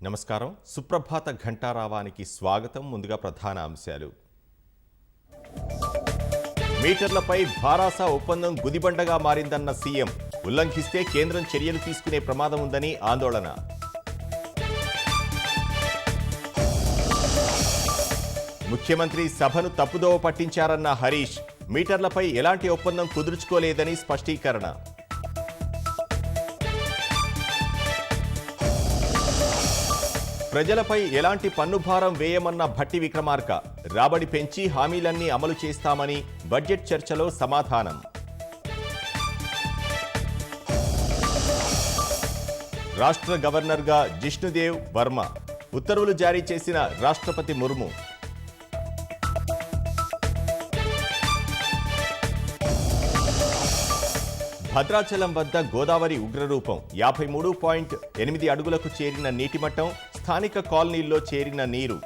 నమస్కారం. సుప్రభాత ఘంటారావానికి స్వాగతం. ముందుగా ప్రధాన అంశాలు. మీటర్లపై భారాస ఒప్పందం గుదిబండగా మారిందన్న సీఎం. ఉల్లంఘిస్తే కేంద్రం చర్యలు తీసుకునే ప్రమాదం ఉందని ఆందోళన. ముఖ్యమంత్రి సభను తప్పుదోవ పట్టించారన్న హరీష్. మీటర్లపై ఎలాంటి ఒప్పందం కుదుర్చుకోలేదని స్పష్టీకరణ. ప్రజలపై ఎలాంటి పన్నుభారం వేయమన్న భట్టి విక్రమార్క. రాబడి పెంచి హామీలన్నీ అమలు చేస్తామని బడ్జెట్ చర్చలో సమాధానం. రాష్ట్ర గవర్నర్గా జిష్ణుదేవ్ వర్మ. ఉత్తర్వులు జారీ చేసిన రాష్ట్రపతి ముర్ము. భద్రాచలం వద్ద గోదావరి ఉగ్రరూపం. 53.8 అడుగులకు చేరిన నీటిమట్టం. స్థానిక కాలనీల్లో చేరిన నీరు.